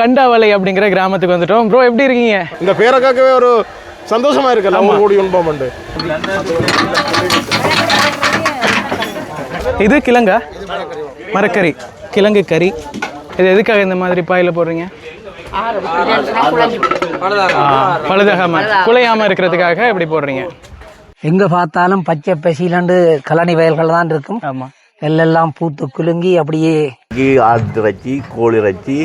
கண்டாவளை அப்படிங்கிற கிராமத்துக்கு வந்துட்டோம். ப்ரோ எப்படி இருக்கீங்க? இந்த பேரை கேட்கவே ஒரு சந்தோஷமா இருக்குல்ல. ஊர் கூடி உண்பம் உண்டு. இது கிழங்கா? மரக்கறி, கிழங்கு கறி. இது எதுக்காக இந்த மாதிரி பாயில் போடுறீங்க? பழுதாகாம குலையாம இருக்கிறதுக்காக இப்படி போடுறீங்க. எங்க பார்த்தாலும் பச்சை பசிலண்டு கழனி வயல்கள் தான் இருக்கும். ஆமா, எல்லாம் பூத்து குலுங்கி அப்படியே ஆட்டு இறைச்சி, கோழி இறைச்சி.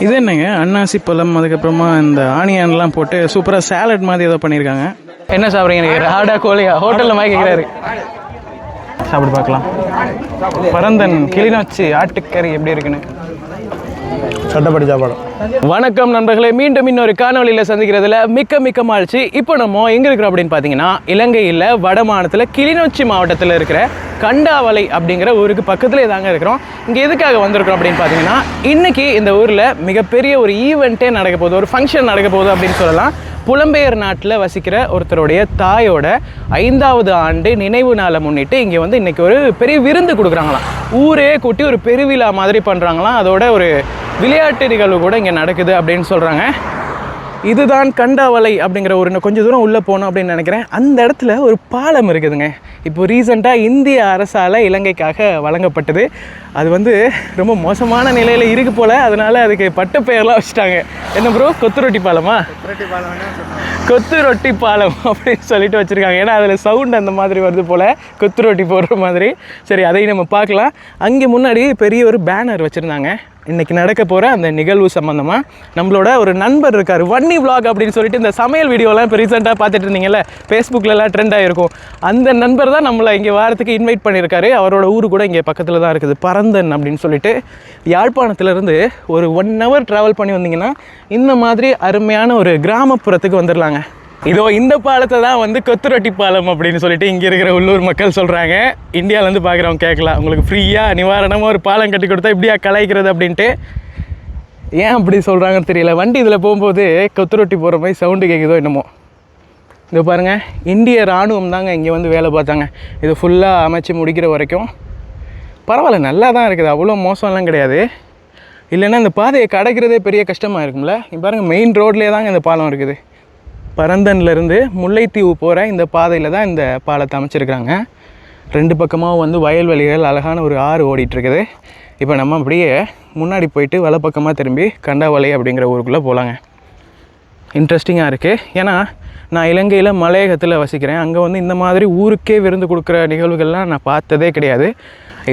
இது என்னங்க, அன்னாசி பழம், அதுக்கப்புறமா இந்த ஆனியன்லாம் போட்டு சூப்பரா சாலட் மாதிரி ஏதோ பண்ணியிருக்காங்க. என்ன சாப்பிட்றீங்க? ஆடா கோழியா? ஹோட்டல்ல மாதிரி கேட்குறாரு. சாப்பிட்டு பார்க்கலாம். பரந்தன் கிளிநொச்சி ஆட்டுக்கறி எப்படி இருக்குன்னு. சட்டப்படி சாப்பாடு. வணக்கம் நண்பர்களே, மீண்டும் இன்னொரு காணொலியில் சந்திக்கிறதுல மிக்க மிக்க மகிழ்ச்சி. இப்போ நம்ம எங்கே இருக்கிறோம் அப்படின்னு பார்த்தீங்கன்னா, இலங்கையில் வடமாநிலத்தில் கிளிநொச்சி மாவட்டத்தில் இருக்கிற கண்டாவளை அப்படிங்கிற ஊருக்கு பக்கத்துலேயே தாங்க இருக்கிறோம். இங்கே எதுக்காக வந்திருக்கிறோம் அப்படின்னு பார்த்தீங்கன்னா, இன்றைக்கி இந்த ஊரில் மிகப்பெரிய ஒரு ஈவெண்ட்டே நடக்க போகுது, ஒரு ஃபங்க்ஷன் நடக்க போகுது அப்படின்னு சொல்லலாம். புலம்பெயர் நாட்டில் வசிக்கிற ஒருத்தருடைய தாயோட 5வது ஆண்டு நினைவு நாளை முன்னிட்டு இங்கே வந்து இன்றைக்கி ஒரு பெரிய விருந்து கொடுக்குறாங்களாம். ஊரே கூட்டி ஒரு பெருவிழா மாதிரி பண்ணுறாங்களாம். அதோட ஒரு விளையாட்டு நிகழ்வு கூட இங்கே நடக்குது அப்படின்னு சொல்கிறாங்க. இதுதான் கண்டாவளை அப்படிங்கிற ஒரு கொஞ்சம் தூரம் உள்ளே போனோம் அப்படின்னு நினைக்கிறேன். அந்த இடத்துல ஒரு பாலம் இருக்குதுங்க. இப்போ ரீசெண்டாக இந்திய அரசால் இலங்கைக்காக வழங்கப்பட்டது. அது வந்து ரொம்ப மோசமான நிலையில் இருக்குது போல். அதனால் அதுக்கு பட்ட பெயர்லாம் வச்சுட்டாங்க. என்ன ப்ரோ, கொத்து ரொட்டி பாலமா? கொத்து ரொட்டி பாலம் அப்படின்னு சொல்லிட்டு வச்சுருக்காங்க. ஏன்னா அதில் சவுண்ட் அந்த மாதிரி வருது போல், கொத்து ரொட்டி போடுற மாதிரி. சரி, அதையும் நம்ம பார்க்கலாம். அங்கே முன்னாடி பெரிய ஒரு பேனர் வச்சுருந்தாங்க. இன்றைக்கி நடக்க போகிற அந்த நிகழ்வு சம்மந்தமாக நம்மளோட ஒரு நண்பர் இருக்கார், வன்னி விளாக் அப்படின்னு சொல்லிட்டு இந்த சமையல் வீடியோலாம் இப்போ ரீசெண்டாக பார்த்துட்டு இருந்தீங்கல்ல, ஃபேஸ்புக்கிலலாம் ட்ரெண்ட் ஆகிருக்கும். அந்த நண்பர் தான் நம்மளை இங்கே வாரத்துக்கு இன்வைட் பண்ணியிருக்காரு. அவரோட ஊர் கூட இங்கே பக்கத்தில் தான் இருக்குது, பரந்தன் அப்படின்னு சொல்லிட்டு. யாழ்ப்பாணத்துலேருந்து ஒரு 1 hour ட்ராவல் பண்ணி வந்தீங்கன்னா இந்த மாதிரி அருமையான ஒரு கிராமப்புறத்துக்கு வந்துடலாங்க. இதோ இந்த பாலத்தை தான் வந்து கொத்துரொட்டி பாலம் அப்படின்னு சொல்லிட்டு இங்கே இருக்கிற உள்ளூர் மக்கள் சொல்கிறாங்க. இந்தியாவிலேருந்து பார்க்குறவங்க கேட்கலாம், உங்களுக்கு ஃப்ரீயாக நிவாரணமாக ஒரு பாலம் கட்டி கொடுத்தா இப்படியா கலாய்க்கிறது அப்படின்ட்டு. ஏன் அப்படி சொல்கிறாங்கன்னு தெரியல. வண்டி இதில் போகும்போது கொத்துரொட்டி போகிற மாதிரி சவுண்டு கேட்குதோ என்னமோ. இது பாருங்கள், இந்திய இராணுவம் தாங்க இங்கே வந்து வேலை பார்த்தாங்க. இது ஃபுல்லாக அமைச்சு முடிக்கிற வரைக்கும். பரவாயில்ல, நல்லா தான் இருக்குது, அவ்வளோ மோசம்லாம் கிடையாது. இல்லைன்னா இந்த பாதையை கடக்கிறதே பெரிய கஷ்டமாக இருக்கும்ல. இங்கே பாருங்கள், மெயின் ரோட்லேயே தாங்க இந்த பாலம் இருக்குது. பரந்தன்லேருந்து முல்லைத்தீவு போகிற இந்த பாதையில் தான் இந்த பாலத்தை அமைச்சிருக்கிறாங்க. 2 பக்கமாக வந்து வயல்வெளிகள், அழகான ஒரு ஆறு ஓடிட்டுருக்குது. இப்போ நம்ம அப்படியே முன்னாடி போயிட்டு வலப்பக்கமாக திரும்பி கண்டாவளை அப்படிங்கிற ஊருக்குள்ளே போகலாங்க. இன்ட்ரெஸ்டிங்காக இருக்குது. ஏன்னா நான் இலங்கையில் மலையகத்தில் வசிக்கிறேன். அங்கே வந்து இந்த மாதிரி ஊருக்கே விருந்து கொடுக்குற நிகழ்வுகள்லாம் நான் பார்த்ததே கிடையாது.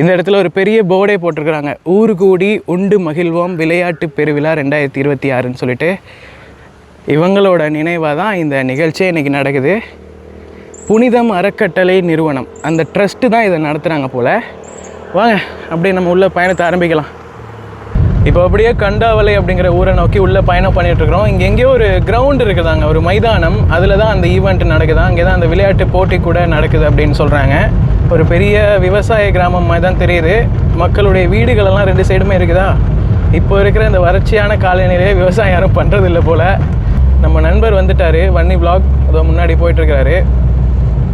இந்த இடத்துல ஒரு பெரிய போர்டே போட்டிருக்கிறாங்க, ஊரு கூடி உண்டு மகிழ்வோம் விளையாட்டு பெருவிழா 2026ன்னு சொல்லிட்டு. இவங்களோட நினைவாக தான் இந்த நிகழ்ச்சியே இன்றைக்கி நடக்குது. புனிதம் அறக்கட்டளை நிறுவனம், அந்த ட்ரஸ்ட்டு தான் இதை நடத்துகிறாங்க போல். வாங்க அப்படியே நம்ம உள்ள பயணத்தை ஆரம்பிக்கலாம். இப்போ அப்படியே கண்டாவளை அப்படிங்கிற ஊரை நோக்கி உள்ளே பயணம் பண்ணிகிட்ருக்குறோம். இங்கே எங்கேயோ ஒரு கிரவுண்டு இருக்குதாங்க, ஒரு மைதானம். அதில் தான் அந்த ஈவெண்ட் நடக்குதா. அங்கே தான் அந்த விளையாட்டு போட்டி கூட நடக்குது அப்படின்னு சொல்கிறாங்க. ஒரு பெரிய விவசாய கிராமம் மாதிரி தான் தெரியுது. மக்களுடைய வீடுகளெல்லாம் 2 சைடுமே இருக்குதா. இப்போ இருக்கிற இந்த வறட்சியான காலநிலையே விவசாயம் யாரும் பண்ணுறதில்ல போல். நம்ம நண்பர் வந்துட்டார், வன்னி விளாக், அதோ முன்னாடி போயிட்டுருக்கிறாரு.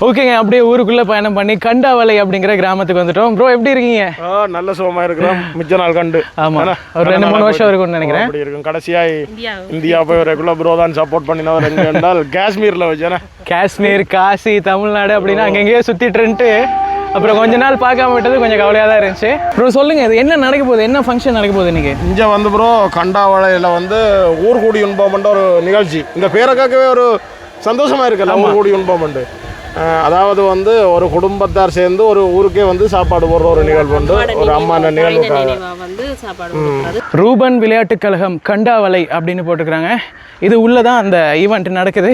ஓகேங்க, அப்படியே ஊருக்குள்ளே பயணம் பண்ணி கண்டாவளை அப்படிங்கிற கிராமத்துக்கு வந்துட்டோம். ப்ரோ எப்படி இருக்கீங்க? நல்ல சுகமாக இருக்கிறோம். மிச்ச நாள் கண்டு. ஆமாம், ஒரு 2-3 வருஷம் இருக்கும்னு நினைக்கிறேன். அப்படி இருக்கும். கடைசியாக இந்தியா போய் ரெகுலர் ப்ரோ தான் சப்போர்ட் பண்ணினவர். எங்கே இருந்தால் காஷ்மீரில் வச்சேன்னா, காஷ்மீர், காசி, தமிழ்நாடு அப்படின்னு அங்கெங்கேயோ சுற்றிட்டுன்ட்டு அப்புறம் கொஞ்ச நாள் பார்க்காம விட்டது கொஞ்சம் கவலையாக தான் இருந்துச்சு. ப்ரோ சொல்லுங்கள், இது என்ன நடக்க போகுது, என்ன ஃபங்க்ஷன் நடக்க போகுது இன்றைக்கி? இங்கே வந்து ப்ரோ கண்டாவளையில் வந்து ஊர் கூடி உண்பம்ன்ற ஒரு நிகழ்ச்சி. இந்த பேரை கேட்கவே ஒரு சந்தோஷமாக இருக்குல்ல, ஊர் கூடி உண்பம்ண்டு. அதாவது வந்து ஒரு குடும்பத்தார் சேர்ந்து ஒரு ஊருக்கே வந்து சாப்பாடு போடுற ஒரு நிகழ்வு உண்டு. ஒரு அம்மா நிகழ்வுக்காக ரூபன் விளையாட்டுக் கழகம் கண்டாவளை அப்படின்னு போட்டுக்கிறாங்க. இது உள்ளதான் அந்த ஈவெண்ட் நடக்குது.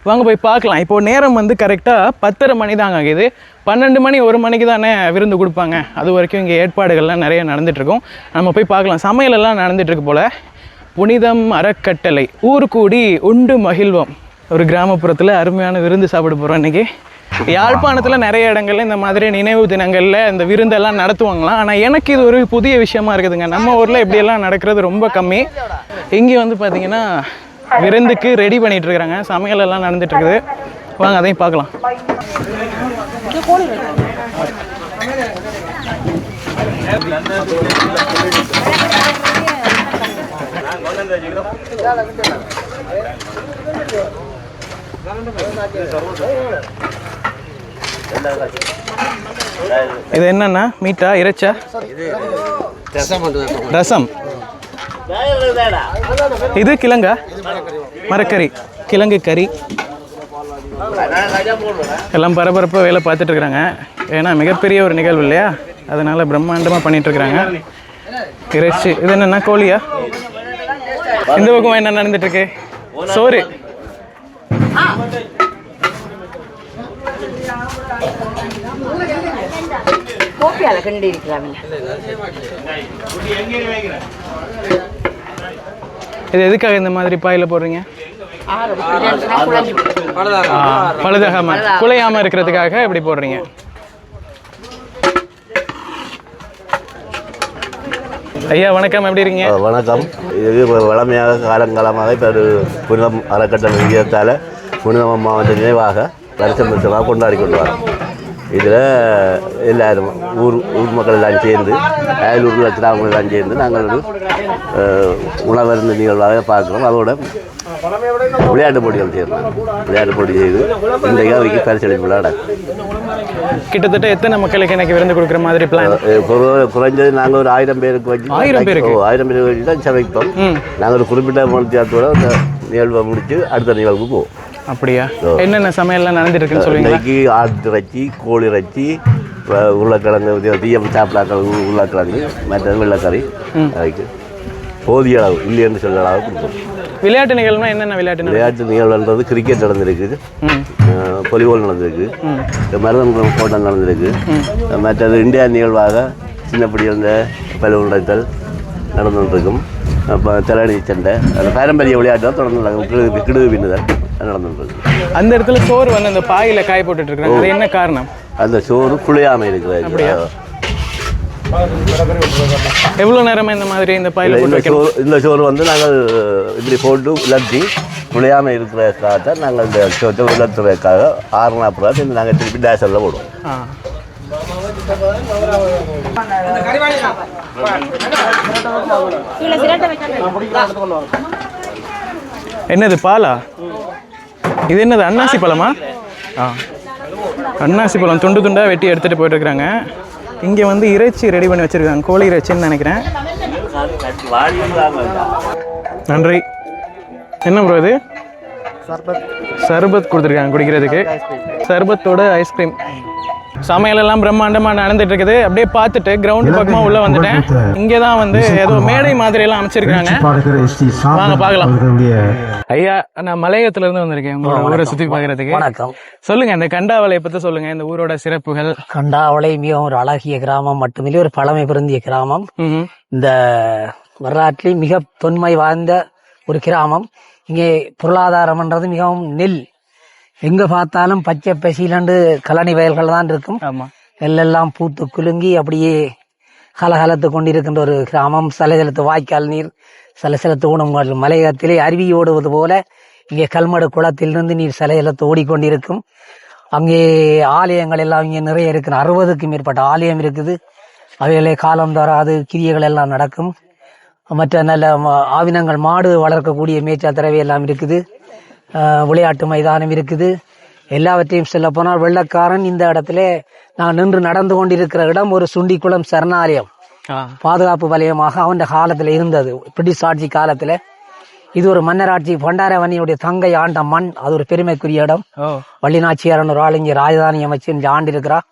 வாங்க போய் பார்க்கலாம். இப்போது நேரம் வந்து கரெக்டாக 10:30 மணி தாங்க ஆகுது. 12 மணி 1 மணிக்கு தானே விருந்து கொடுப்பாங்க. அது வரைக்கும் இங்கே ஏற்பாடுகள்லாம் நிறைய நடந்துகிட்ருக்கோம். நம்ம போய் பார்க்கலாம். சமையலெல்லாம் நடந்துகிட்ருக்கு போல். புனிதம் அறக்கட்டளை ஊர் கூடி உண்டு மகிழ்வோம். ஒரு கிராமப்புறத்தில் அருமையான விருந்து சாப்பிட போகிறோம் இன்றைக்கி. யாழ்ப்பாணத்தில் நிறைய இடங்கள்ல இந்த மாதிரி நினைவு தினங்களில் இந்த விருந்தெல்லாம் நடத்துவாங்களாம். ஆனால் எனக்கு இது ஒரு புதிய விஷயமா இருக்குதுங்க. நம்ம ஊரில் இப்படியெல்லாம் நடக்கிறது ரொம்ப கம்மி. இங்கே வந்து பார்த்திங்கன்னா விருந்துக்கு ரெடி பண்ணிட்டு இருக்காங்க, சமையல் எல்லாம் நடந்துட்டு இருக்குது. வாங்க அதையும் பார்க்கலாம். இது என்னன்னா மீட்டா இறைச்சா ரசம். இது கிழங்கா மரக்கறி, கிழங்கு கறி. எல்லாம் பரபரப்பாக வேலை பார்த்துட்டு இருக்கிறாங்க. ஏன்னா மிகப்பெரிய ஒரு நிகழ்வு இல்லையா, அதனால பிரம்மாண்டமாக பண்ணிட்டு இருக்கிறாங்க. இறைச்சி. இது என்னன்னா கோழியா? இந்த பக்கம் என்ன நடந்துட்டு இருக்கு? சோறு. இது எதுக்காக இந்த மாதிரி பாயில போடுறீங்க? பழுதாகாம குலையாம இருக்கிறதுக்காக இப்படி போடுறீங்க. ஐயா வணக்கம், எப்படி இருக்கீங்க? வணக்கம். இது வளமையாக காலங்காலமாக இப்போ ஒரு புனிதம் அறக்கட்டளை விகிதத்தால் புனிதம் மாவட்ட நினைவாக வருஷம் வருஷமாக கொண்டாடி கொண்டு வரோம். இதில் எல்லாரும் ஊர் மக்கள் எல்லாம் சேர்ந்து, அயலூரில் கிராமங்கள் எல்லாம் சேர்ந்து நாங்கள் ஒரு உணவருந்த நிகழ்வாக பார்க்குறோம். அதோட விளையாட்டு போட்டிகள் செய்யணும். விளையாட்டு போட்டி செய்து இன்றைக்கு அவைக்கு பரிசளிப்பு விளையாட கிட்டத்தட்ட எத்தனை மக்களுக்கு எனக்கு விருந்து கொடுக்குற மாதிரி பிளான்? குறைஞ்சது நாங்கள் ஒரு 1000 பேருக்கு வச்சு 1000 பேருக்கு வச்சு தான் சமைப்போம். நாங்கள் ஒரு குறிப்பிட்ட மணித்தியாரத்தோட நிகழ்வை முடித்து அடுத்த நிகழ்வுக்கு போவோம். அப்படியா? என்னென்ன சமையல்லாம் நடந்துட்டு இருக்குன்னு சொல்லுவீங்க? இன்னைக்கு ஆட்டு இறைச்சி, கோழி இறைச்சி, உருளைக்கிழங்கு, தீயம் சாப்பிடாக்கிழங்கு, உருளைக்கிழங்கு, மற்ற வெள்ளைக்கறி. அதுக்கு போதிய அளவு இல்லை என்று சொல்ல அளவு கொடுப்போம். விளையாட்டு நிகழ்வுனா என்னென்ன விளையாட்டு நிகழ்வுன்றது கிரிக்கெட் நடந்திருக்குது, வாலிபால் நடந்திருக்கு, மருதம் கோட்டம் நடந்திருக்கு. மற்றது இந்தியா நிகழ்வாக சின்னப்படி இருந்த பலூன் உடைத்தல் நடந்துகிட்ருக்கும். அப்போ திறனி சண்டை, அந்த பாரம்பரிய விளையாட்டு தொடர்ந்து கிடுகு பின்னுதல் நடந்துகிட்ருக்கு. அந்த இடத்துல சோறு வந்து அந்த பாயில காய போட்டுட்டு இருக்காங்க, அது என்ன காரணம்? அந்த சோறு குளியாமல் இருக்கிறது. எவ்வளோ நேரமாக இந்த மாதிரி இந்த பாயில இந்த சோறு வந்து நாங்கள் இப்படி போட்டு உலர்த்தி குளியாமல் இருக்கிறதுக்காக நாங்கள் இந்த சோற்றை உலர்த்துறதுக்காக 6:40 நாங்கள் திருப்பி டேஷரில் போடுவோம். என்னது பாலா? இது என்னது அன்னாசி பழமா? அன்னாசி பழம் துண்டு துண்டாக வெட்டி எடுத்துகிட்டு போயிட்டு இருக்கிறாங்க. இங்கே வந்து இறைச்சி ரெடி பண்ணி வச்சுருக்காங்க, கோழி இறைச்சின்னு நினைக்கிறேன். நன்றி. என்ன ப்ரோ இது? சர்பத் கொடுத்துருக்காங்க குடிக்கிறதுக்கு. சர்பத்தோட ஐஸ்கிரீம். சமையலெல்லாம் பிரம்மாண்டமாக நடந்துட்டு இருக்குது. அப்படியே பார்த்துட்டு கிரவுண்டு பக்கமாக உள்ளே வந்துட்டேன். இங்கே தான் வந்து ஏதோ மேடை மாதிரி எல்லாம் அமைச்சிருக்காங்க. வாங்க பார்க்கலாம். ஐயா, நான் மலையகத்துல வந்திருக்கேன் உங்களோட ஊரை சுற்றி பார்க்கறதுக்கு. வணக்கம். சொல்லுங்க, இந்த கண்டாவளையை பற்றி சொல்லுங்க, இந்த ஊரோட சிறப்புகள். கண்டாவளை மிகவும் ஒரு அழகிய கிராமம் மட்டுமில்லை, ஒரு பழமை பொருந்திய கிராமம். இந்த வரலாற்றில் மிக தொன்மை வாய்ந்த ஒரு கிராமம். இங்கே பொருளாதாரம்ன்றது மிகவும் நெல். எங்க பார்த்தாலும் பச்சை பசிலண்டு கழனி வயல்கள் தான் இருக்கும். நெல்லெல்லாம் பூத்து குலுங்கி அப்படியே கலகலத்து கொண்டிருக்கின்ற ஒரு கிராமம். சலசலத்து வாய்க்கால் நீர், சலசலத்து ஊனம், மலையகத்திலே அருவி ஓடுவது போல இங்கே கல்மடு குளத்திலிருந்து நீர் சலசலத்து ஓடிக்கொண்டிருக்கும். அங்கே ஆலயங்கள் எல்லாம் இங்கே நிறைய இருக்கு. 60க்கும் மேற்பட்ட ஆலயம் இருக்குது. அவைகளே காலம் தராது கிரியைகள் எல்லாம் நடக்கும். மற்ற நல்ல ஆவினங்கள், மாடு வளர்க்கக்கூடிய மேய்ச்சல் திறவை எல்லாம் இருக்குது. விளையாட்டு மைதானம் இருக்குது. எல்லாவற்றையும் சொல்ல போனால் வெள்ளக்காரன் இந்த இடத்துல நான் நின்று நடந்து கொண்டிருக்கிற இடம் ஒரு சுண்டிக்குளம் சரணாலயம், பாதுகாப்பு வலயமாக அவன் காலத்துல இருந்தது. பிரிட்டிஷ் ஆட்சி காலத்துல இது ஒரு மன்னராட்சி. பண்டாரவணியுடைய தங்கை ஆண்ட மண். அது ஒரு பெருமைக்குரிய இடம். வள்ளிநாச்சியார் ஒரு ஆள் இங்கே ராஜதானி அமைச்சு இங்கே ஆண்டு இருக்கிறார்.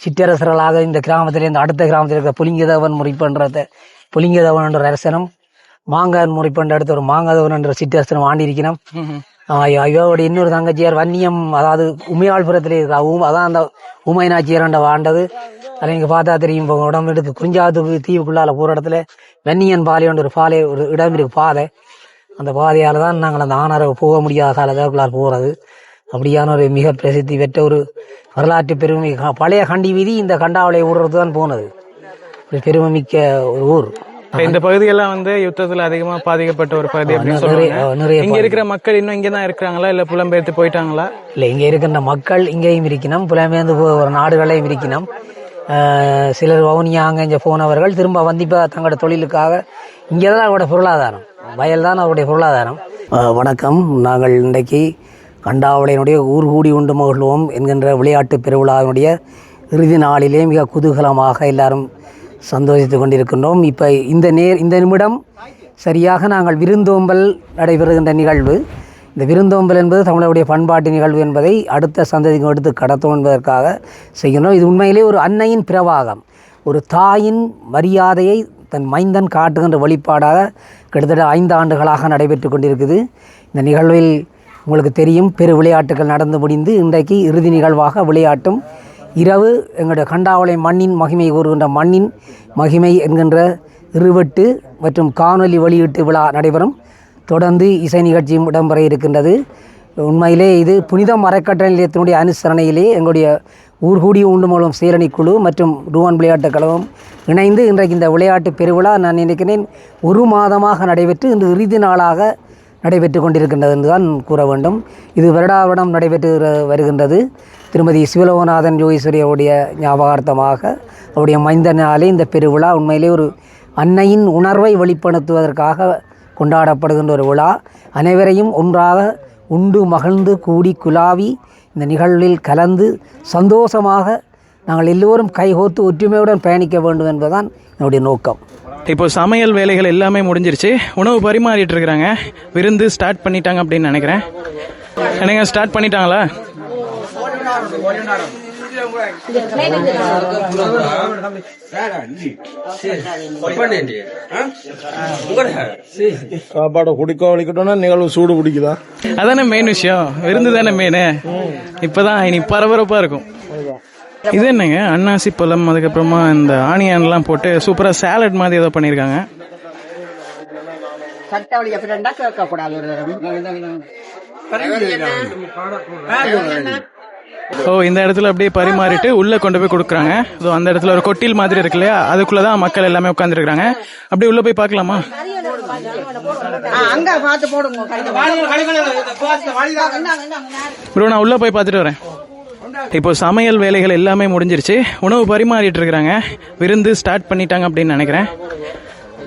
சிற்றரசர்களாக இந்த கிராமத்தில இந்த அடுத்த கிராமத்தில் இருக்கிற புலிங்கதேவன் முறிப்பண்றத புலிங்கதேவன் என்ற அரசனும், மாங்கன் முறிப்பண்ட அடுத்த ஒரு மாங்கதேவன் என்ற சிற்றரசனும் ஆண்டிருக்கணும். இவருடைய இன்னொரு தங்கச்சியார் வன்னியம், அதாவது உமையாள்புரத்திலே அதான் அந்த உமைநாச்சியார் வாழ்ந்தது. அதை நீங்க பார்த்தா தெரியும். உடம்பு எடுத்து குறிஞ்சாத்துக்கு தீவுக்குள்ளால போற இடத்துல வன்னியன் பாலையோட ஒரு பாலை ஒரு இடம் இருக்கு, பாதை. அந்த பாதையால தான் நாங்கள் அந்த ஆனாரை போக முடியாத காலத்துக்குள்ளால் போறது. அப்படியான ஒரு மிக பிரசித்தி பெற்ற ஒரு வரலாற்று பெருமை. பழைய கண்டி வீதி இந்த கண்டாவளை ஊடுறது தான் போனது. ஒரு பெருமை மிக்க ஒரு ஊர். இந்த பகுதியெல்லாம் வந்து யுத்தத்துல அதிகமா பாதிக்கப்பட்ட ஒரு பகுதி அப்படின்னு சொல்றாங்க. இங்க இருக்கிற மக்கள் இன்னும் இங்கதான் இருக்கிறாங்களா, இல்ல புலம்பெயர்த்து போயிட்டாங்களா? இல்ல, இங்க இருக்கின்ற மக்கள் இங்கேயும் இருக்கணும், புலம்பெயர்ந்து ஒரு நாடுகளையும் இருக்கணும். சிலர் வவுனியா அங்கே இங்கே போனவர்கள் திரும்ப வந்து இப்போ தங்களோட தொழிலுக்காக இங்கே தான் அவருடைய பொருளாதாரம், வயல் தான் அவருடைய பொருளாதாரம். வணக்கம். நாங்கள் இன்றைக்கு கண்டாவளையினுடைய ஊர் கூடி உண்டு மகிழ்வோம் என்கின்ற விளையாட்டு பெருவிழாவினுடைய இறுதி நாளிலே மிக குதூகலமாக எல்லாரும் சந்தோஷித்து கொண்டிருக்கின்றோம். இப்போ இந்த நிமிடம் சரியாக நாங்கள் விருந்தோம்பல் நடைபெறுகின்ற நிகழ்வு. இந்த விருந்தோம்பல் என்பது தமிழருடைய பண்பாட்டு நிகழ்வு என்பதை அடுத்த சந்ததிக்கு எடுத்து கடத்தும் என்பதற்காக செய்கின்றோம். இது உண்மையிலே ஒரு அன்னையின் பிரவாகம், ஒரு தாயின் மரியாதையை தன் மைந்தன் காட்டுகின்ற வெளிப்பாடாக கிட்டத்தட்ட 5 ஆண்டுகளாக நடைபெற்று கொண்டிருக்குது. இந்த நிகழ்வில் உங்களுக்கு தெரியும், பெரு விளையாட்டுகள் நடந்து முடிந்து இன்றைக்கு இறுதி நிகழ்வாக விளையாட்டும் இரவு எங்களுடைய கண்டாவளை மண்ணின் மகிமை கூறுகின்ற மண்ணின் மகிமை என்கின்ற இருவெட்டு மற்றும் காணொலி வெளியீட்டு விழா நடைபெறும். தொடர்ந்து இசை நிகழ்ச்சியும் இடம்பெற இருக்கின்றது. உண்மையிலே இது புனிதம் அறக்கட்டளை நிலையத்தினுடைய அனுசரணையிலே எங்களுடைய ஊர்கூடி உண்டுமூலம் சீரணி குழு மற்றும் ரூவன் விளையாட்டுக் கழகம் இணைந்து இன்றைக்கு இந்த விளையாட்டு பெருவிழா நான் நினைக்கிறேன் 1 மாதமாக நடைபெற்று இன்று இறுதி நாளாக நடைபெற்று கொண்டிருக்கின்றது என்றுதான் கூற வேண்டும். இது வருடாவருடம் நடைபெற்று வருகின்றது. திருமதி சிவலோகநாதன் யோகீஸ்வரியுடைய ஞாபகார்த்தமாக அவருடைய மைந்தனாலே இந்த பெருவிழா உண்மையிலே ஒரு அன்னையின் உணர்வை வெளிப்படுத்துவதற்காக கொண்டாடப்படுகின்ற ஒரு விழா. அனைவரையும் ஒன்றாக உண்டு மகிழ்ந்து கூடி குலாவி இந்த நிகழ்வில் கலந்து சந்தோஷமாக நாங்கள் எல்லோரும் கைகோர்த்து ஒற்றுமையுடன் பயணிக்க வேண்டும் என்பதுதான் என்னுடைய நோக்கம். இப்போ சமையல் வேலைகள் எல்லாமே முடிஞ்சிருச்சு, உணவு பரிமாறிட்டு இருக்கிறாங்க. விருந்து ஸ்டார்ட் பண்ணிட்டாங்க அப்படின்னு நினைக்கிறேன். என்னங்க ஸ்டார்ட் பண்ணிட்டாங்களா? சாப்பாடு குடிக்க வலிக்கட்டோம்னா நிகழ்வு சூடு பிடிக்குதா? அதானே மெயின் விஷயம், விருந்து தானே மெயின். இப்பதான் இனி பரபரப்பா இருக்கும். இது என்னங்க, அன்னாசி பழம், அதுக்கப்புறமா இந்த ஆனியன்லாம் போட்டு சூப்பரா சாலட் மாதிரி ஏதோ பண்ணிருக்காங்க. ஓ, இந்த இடத்துல அப்படியே பரிமாறிட்டு உள்ள கொண்டு போய் கொடுக்குறாங்க. ஸோ அந்த இடத்துல ஒரு கொட்டில் மாதிரி இருக்கு இல்லையா, அதுக்குள்ளதான் மக்கள் எல்லாமே உட்காந்துருக்காங்க. அப்படியே உள்ள போய் பார்க்கலாமா? ப்ரோ, நான் உள்ள போய் பார்த்துட்டு வரேன். இப்போ சமையல் வேலைகள் எல்லாமே முடிஞ்சிருச்சு, உணவு பரிமாறிட்டு இருக்கிறாங்க. விருந்து ஸ்டார்ட் பண்ணிட்டாங்க அப்படின்னு நினைக்கிறேன்.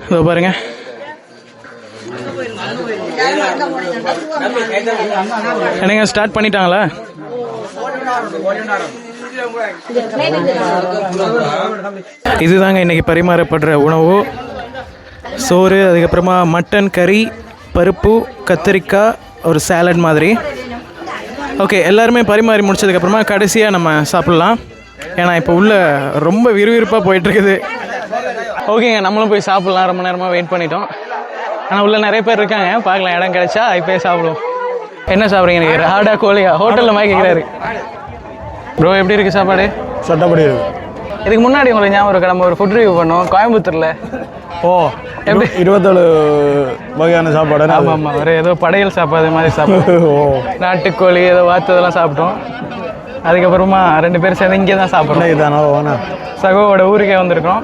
இதோ பாருங்க, என்னங்க ஸ்டார்ட் பண்ணிட்டாங்களா? இதுதாங்க இன்னைக்கு பரிமாறப்படுற உணவு. சோறு, அதுக்கப்புறமா மட்டன் கறி, பருப்பு, கத்திரிக்காய், ஒரு சாலட் மாதிரி. ஓகே, எல்லாருமே பரிமாறி முடிச்சதுக்கப்புறமா கடைசியாக நம்ம சாப்பிட்லாம். ஏன்னா இப்போ உள்ள ரொம்ப விறுவிறுப்பாக போயிட்டுருக்குது. ஓகேங்க, நம்மளும் போய் சாப்பிட்லாம். ரொம்ப நேரமாக வெயிட் பண்ணிட்டோம். ஆனால் உள்ள நிறைய பேர் இருக்காங்க, பார்க்கலாம். இடம் கிடைச்சா இப்போயே சாப்பிடுவோம். என்ன சாப்பிட்றீங்க? எனக்கு ராடா கோழியா? ஹோட்டலில் மாதிரி கேட்குறாரு. ப்ரோ, எப்படி இருக்குது சாப்பாடு? சட்டப்படி இருக்கு. இதுக்கு முன்னாடி உங்களுக்கு ஞாபகம் இருக்கு, நம்ம ஒரு ஃபுட் ரிவ்யூ பண்ணோம் கோயம்புத்தூரில். ஓ, எப்படி 27 வகையான சாப்பாடு? ஆமாம் ஆமாம், ஒரு ஏதோ படையல் சாப்பாடு மாதிரி சாப்பிட்டோம். ஓ, நாட்டுக்கோழி ஏதோ வாத்ததெல்லாம் சாப்பிட்டோம். அதுக்கப்புறமா 2 பேரும் சேர்ந்து இங்கே தான் சாப்பிட்றோம். இதானோ சகோவோட ஊருக்கே வந்திருக்கோம்.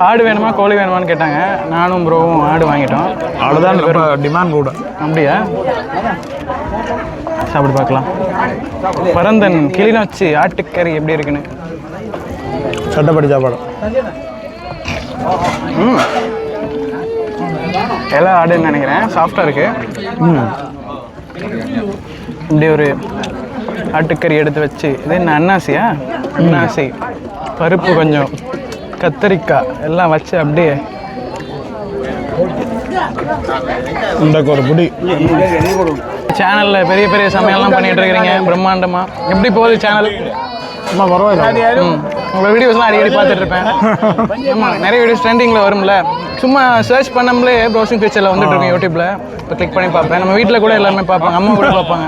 ஆடு வேணுமா கோழி வேணுமான்னு கேட்டாங்க. நானும் ப்ரோவும் ஆடு வாங்கிட்டோம். அவ்வளோதான் டிமாண்ட் கூட. அப்படியா? சாப்பிட்டு பார்க்கலாம். பரந்தன் கிளிநொச்சி ஆட்டுக்கறி எப்படி இருக்குன்னு. சட்டப்படி சாப்பாடு. எல்லா ஆடுன்னு நினைக்கிறேன், சாஃப்டாக இருக்கு. இப்படி ஒரு ஆட்டுக்கறி எடுத்து வச்சு, இது என்ன அன்னாசியா? அன்னாசி, பருப்பு, கொஞ்சம் கத்திரிக்காய் எல்லாம் வச்சு அப்படியே ஒரு புடி. சேனல்ல பெரிய பெரிய சமையல்லாம் பண்ணிட்டு இருக்கிறீங்க, பிரம்மாண்டமா. எப்படி போகுது சேனல்? பரவாயில்ல. உங்க வீடியோஸ்லாம் அடிக்கடி பார்த்துட்டு இருப்பேன். ஆமாம், நிறைய வீடியோஸ் ட்ரெண்டிங்கில் வரும்ல. சும்மா சர்ச் பண்ணாமலே ப்ரௌசிங் ஃபீச்சரில் வந்துட்டு இருக்கேன் யூடியூப்ல. இப்போ கிளிக் பண்ணி பார்ப்பேன். நம்ம வீட்டில் கூட எல்லாருமே பார்ப்பாங்க, அம்மா கூட பார்ப்பாங்க.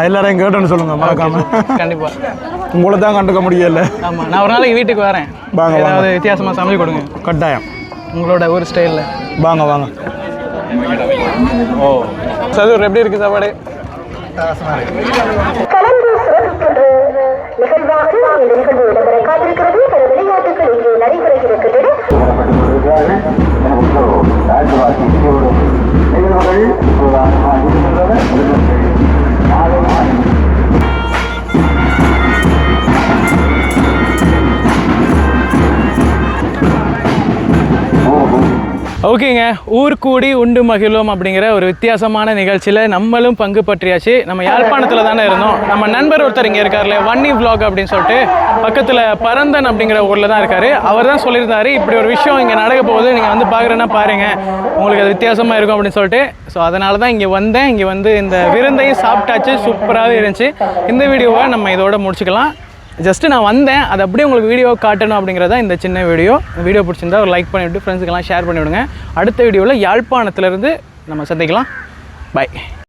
எல்லாரையும் கேட்டோன்னு சொல்லுங்க, மறக்காம. கண்டிப்பா. உங்களை தான் கண்டுக்க முடியல. ஆமாம், நான் ஒரு நாளைக்கு வீட்டுக்கு வரேன், ஏதாவது வித்தியாசமாக சமைச்சு கொடுங்க. கட்டாயம். உங்களோட ஒரு ஸ்டைலில் வாங்க வாங்க. ஓ, சதுர் எப்படி இருக்கு சாப்பாடு? நிகழ்வாக இந்த நிகழ்வு இடம்பெற காத்திருக்கிறது. பல விளையாட்டுகள் இங்கே நடைபெறுகின்றன. ஓகேங்க, ஊர் கூடி உண்டு மகிழும் அப்படிங்கிற ஒரு வித்தியாசமான நிகழ்ச்சியில் நம்மளும் பங்கு பற்றியாச்சு. நம்ம யாழ்ப்பாணத்தில் தானே இருந்தோம். நம்ம நண்பர் ஒருத்தர் இங்கே இருக்கார்ல, வன்னி vlog அப்படின்னு சொல்லிட்டு பக்கத்தில் பரந்தன் அப்படிங்கிற ஊரில் தான் இருக்கார். அவர் தான் சொல்லியிருந்தாரு, இப்படி ஒரு விஷயம் இங்கே நடக்க போகுது, நீங்கள் வந்து பார்க்குறேன்னா பாருங்கள், உங்களுக்கு அது வித்தியாசமாக இருக்கும் அப்படின்னு சொல்லிட்டு. ஸோ அதனால தான் இங்கே வந்தேன். இங்கே வந்து இந்த விருந்தையும் சாப்பிட்டாச்சு, சூப்பராகவே இருந்துச்சு. இந்த வீடியோவை நம்ம இதோட முடிச்சுக்கலாம். ஜஸ்ட்டு நான் வந்தேன், அது அப்படியே உங்களுக்கு வீடியோ காட்டணும் அப்படிங்கிறதா இந்த சின்ன வீடியோ பிடிச்சிருந்தா ஒரு லைக் பண்ணிவிட்டு ஃப்ரெண்ட்ஸுக்கெல்லாம் ஷேர் பண்ணிவிடுங்க. அடுத்த வீடியோவில் யாழ்ப்பாணத்துலேருந்து நம்ம சந்திக்கலாம். பை.